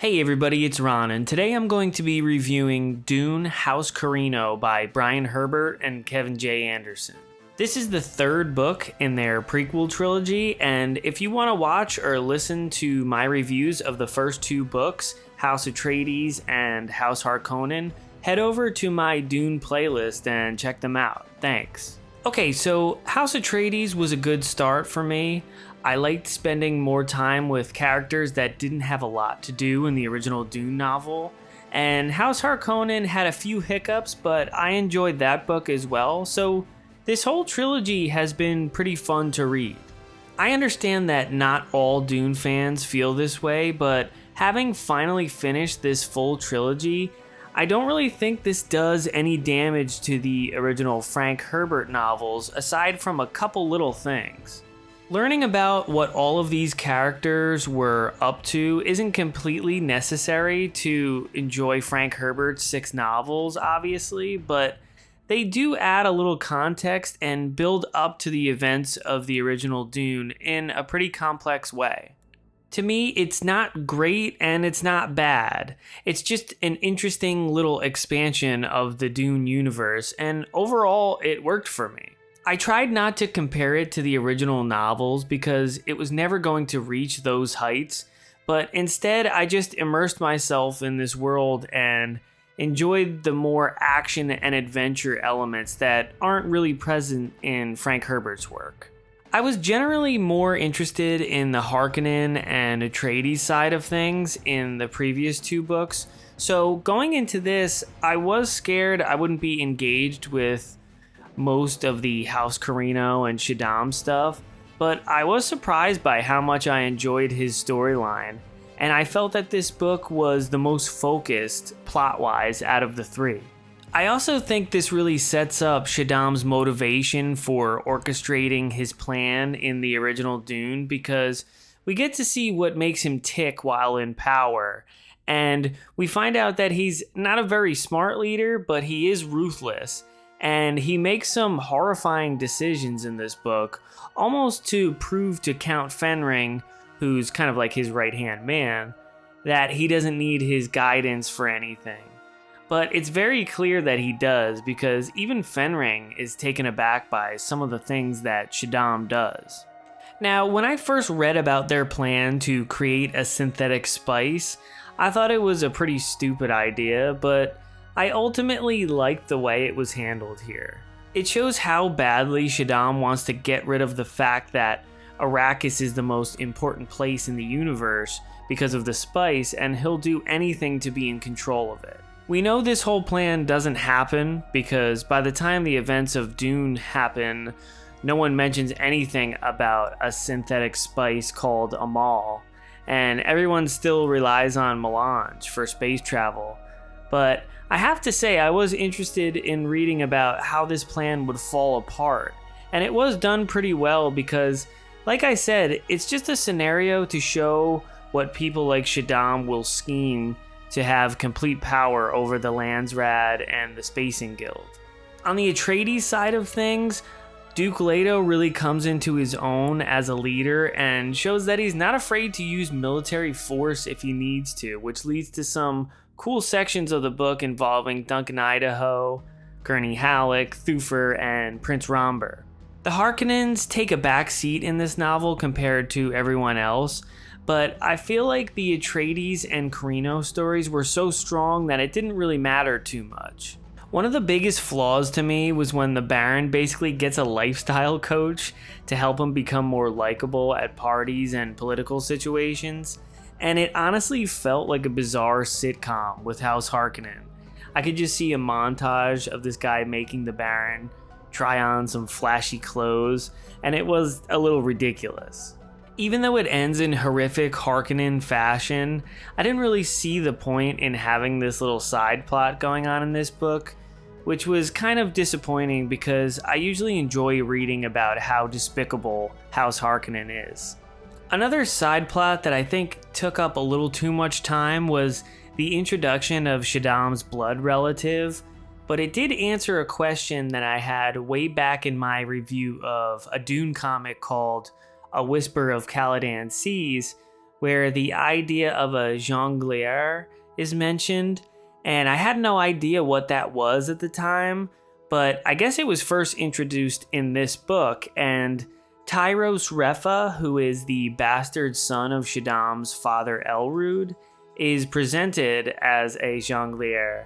Hey everybody, it's Ron, and today I'm going to be reviewing Dune, House Corrino by Brian Herbert and Kevin J. Anderson. This is the third book in their prequel trilogy, and if you want to watch or listen to my reviews of the first two books, House Atreides and House Harkonnen, head over to my Dune playlist and check them out. Thanks. Okay, so House Atreides was a good start for me. I liked spending more time with characters that didn't have a lot to do in the original Dune novel, and House Harkonnen had a few hiccups, but I enjoyed that book as well, so this whole trilogy has been pretty fun to read. I understand that not all Dune fans feel this way, but having finally finished this full trilogy, I don't really think this does any damage to the original Frank Herbert novels, aside from a couple little things. Learning about what all of these characters were up to isn't completely necessary to enjoy Frank Herbert's 6 novels, obviously, but they do add a little context and build up to the events of the original Dune in a pretty complex way. To me, it's not great and it's not bad. It's just an interesting little expansion of the Dune universe, and overall, it worked for me. I tried not to compare it to the original novels because it was never going to reach those heights, but instead I just immersed myself in this world and enjoyed the more action and adventure elements that aren't really present in Frank Herbert's work. I was generally more interested in the Harkonnen and Atreides side of things in the previous 2 books, so going into this, I was scared I wouldn't be engaged with most of the House Corrino and Shaddam stuff, but I was surprised by how much I enjoyed his storyline, and I felt that this book was the most focused plot-wise out of the 3. I also think this really sets up Shaddam's motivation for orchestrating his plan in the original Dune, because we get to see what makes him tick while in power, and we find out that he's not a very smart leader, but he is ruthless. And he makes some horrifying decisions in this book, almost to prove to Count Fenring, who's kind of like his right-hand man, that he doesn't need his guidance for anything. But it's very clear that he does, because even Fenring is taken aback by some of the things that Shaddam does. Now, when I first read about their plan to create a synthetic spice, I thought it was a pretty stupid idea, but I ultimately liked the way it was handled here. It shows how badly Shaddam wants to get rid of the fact that Arrakis is the most important place in the universe because of the spice, and he'll do anything to be in control of it. We know this whole plan doesn't happen because by the time the events of Dune happen, no one mentions anything about a synthetic spice called Amal, and everyone still relies on melange for space travel. But I have to say, I was interested in reading about how this plan would fall apart, and it was done pretty well because, like I said, it's just a scenario to show what people like Shaddam will scheme to have complete power over the Landsraad and the Spacing Guild. On the Atreides side of things, Duke Leto really comes into his own as a leader and shows that he's not afraid to use military force if he needs to, which leads to some cool sections of the book involving Duncan Idaho, Gurney Halleck, Thufir, and Prince Romber. The Harkonnens take a back seat in this novel compared to everyone else, but I feel like the Atreides and Corrino stories were so strong that it didn't really matter too much. One of the biggest flaws to me was when the Baron basically gets a lifestyle coach to help him become more likable at parties and political situations, and it honestly felt like a bizarre sitcom with House Harkonnen. I could just see a montage of this guy making the Baron try on some flashy clothes, and it was a little ridiculous. Even though it ends in horrific Harkonnen fashion, I didn't really see the point in having this little side plot going on in this book, which was kind of disappointing because I usually enjoy reading about how despicable House Harkonnen is. Another side plot that I think took up a little too much time was the introduction of Shaddam's blood relative, but it did answer a question that I had way back in my review of a Dune comic called A Whisper of Caladan Seas, where the idea of a jongleur is mentioned, and I had no idea what that was at the time, but I guess it was first introduced in this book, and Tyros Refa, who is the bastard son of Shaddam's father Elrud, is presented as a jongleur,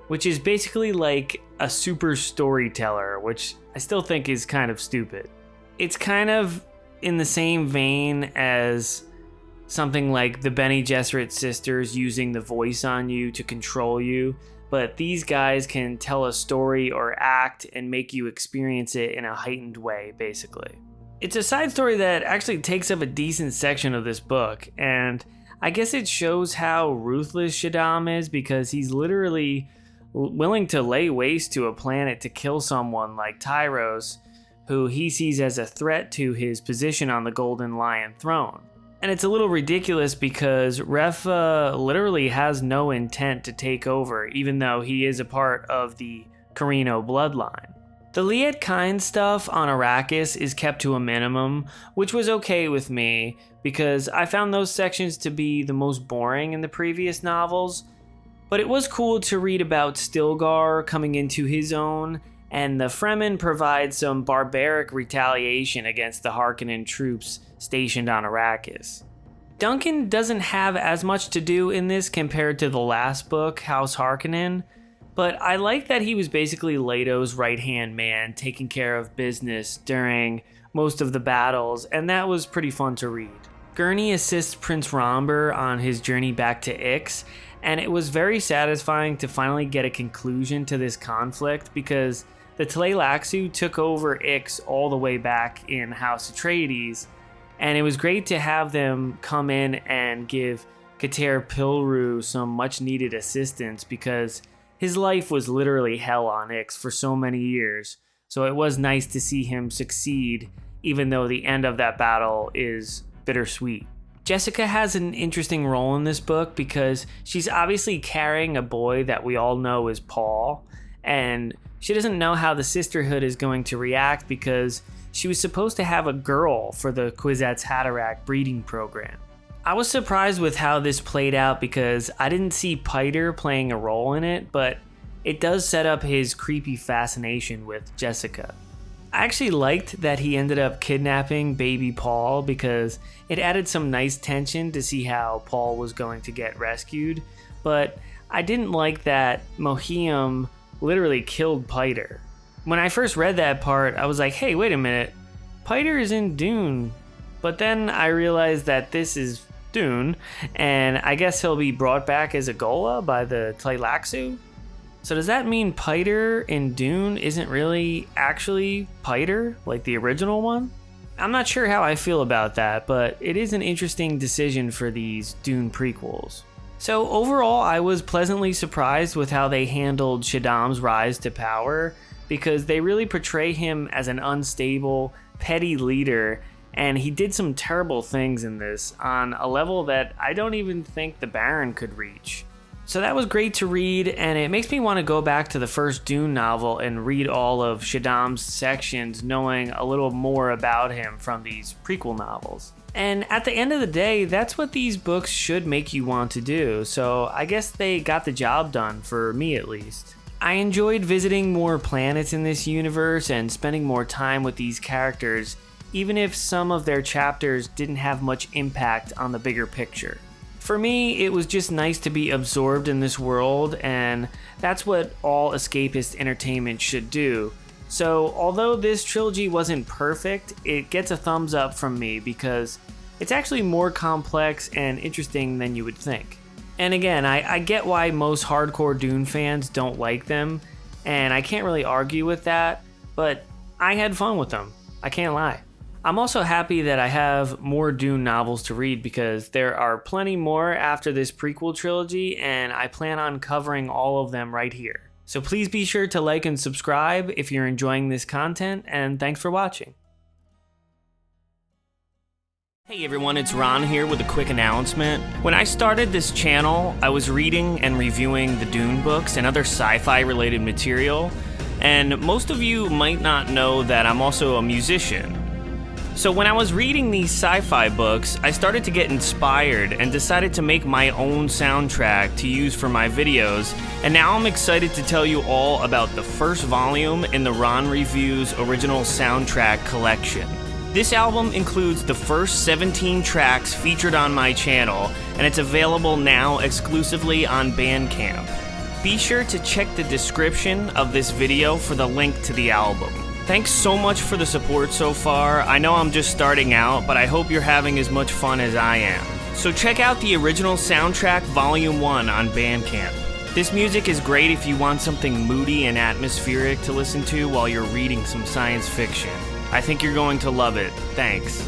which is basically like a super storyteller, which I still think is kind of stupid. It's kind of in the same vein as something like the Bene Gesserit sisters using the voice on you to control you, but these guys can tell a story or act and make you experience it in a heightened way, basically. It's a side story that actually takes up a decent section of this book, and I guess it shows how ruthless Shaddam is, because he's literally willing to lay waste to a planet to kill someone like Tyros, who he sees as a threat to his position on the Golden Lion throne. And it's a little ridiculous because Refa literally has no intent to take over, even though he is a part of the Corrino bloodline. The Liet Kynes stuff on Arrakis is kept to a minimum, which was okay with me because I found those sections to be the most boring in the previous novels. But it was cool to read about Stilgar coming into his own, and the Fremen provide some barbaric retaliation against the Harkonnen troops stationed on Arrakis. Duncan doesn't have as much to do in this compared to the last book, House Harkonnen, but I like that he was basically Leto's right-hand man taking care of business during most of the battles, and that was pretty fun to read. Gurney assists Prince Romber on his journey back to Ix, and it was very satisfying to finally get a conclusion to this conflict because the Tleilaxu took over Ix all the way back in House Atreides, and it was great to have them come in and give Kater Pilru some much needed assistance because his life was literally hell on Ix for so many years, so it was nice to see him succeed even though the end of that battle is bittersweet. Jessica has an interesting role in this book because she's obviously carrying a boy that we all know is Paul, and she doesn't know how the sisterhood is going to react because she was supposed to have a girl for the Kwisatz Haderach breeding program. I was surprised with how this played out because I didn't see Piter playing a role in it, but it does set up his creepy fascination with Jessica. I actually liked that he ended up kidnapping baby Paul because it added some nice tension to see how Paul was going to get rescued, but I didn't like that Mohiam literally killed Piter. When I first read that part, I was like, hey, wait a minute, Piter is in Dune, but then I realized that this is Dune, and I guess he'll be brought back as a Gola by the Tleilaxu? So does that mean Piter in Dune isn't really actually Piter, like the original one? I'm not sure how I feel about that, but it is an interesting decision for these Dune prequels. So overall, I was pleasantly surprised with how they handled Shaddam's rise to power, because they really portray him as an unstable, petty leader, and he did some terrible things in this on a level that I don't even think the Baron could reach. So that was great to read, and it makes me want to go back to the first Dune novel and read all of Shaddam's sections, knowing a little more about him from these prequel novels. And at the end of the day, that's what these books should make you want to do, so I guess they got the job done, for me at least. I enjoyed visiting more planets in this universe and spending more time with these characters, even if some of their chapters didn't have much impact on the bigger picture. For me, it was just nice to be absorbed in this world, and that's what all escapist entertainment should do. So, although this trilogy wasn't perfect, it gets a thumbs up from me because it's actually more complex and interesting than you would think. And again, I get why most hardcore Dune fans don't like them, and I can't really argue with that, but I had fun with them. I can't lie. I'm also happy that I have more Dune novels to read because there are plenty more after this prequel trilogy, and I plan on covering all of them right here. So please be sure to like and subscribe if you're enjoying this content, and thanks for watching. Hey everyone, it's Ron here with a quick announcement. When I started this channel, I was reading and reviewing the Dune books and other sci-fi related material, and most of you might not know that I'm also a musician. So when I was reading these sci-fi books, I started to get inspired and decided to make my own soundtrack to use for my videos, and now I'm excited to tell you all about the first volume in the Ron Reviews original soundtrack collection. This album includes the first 17 tracks featured on my channel, and it's available now exclusively on Bandcamp. Be sure to check the description of this video for the link to the album. Thanks so much for the support so far. I know I'm just starting out, but I hope you're having as much fun as I am. So check out the original soundtrack Volume 1 on Bandcamp. This music is great if you want something moody and atmospheric to listen to while you're reading some science fiction. I think you're going to love it. Thanks.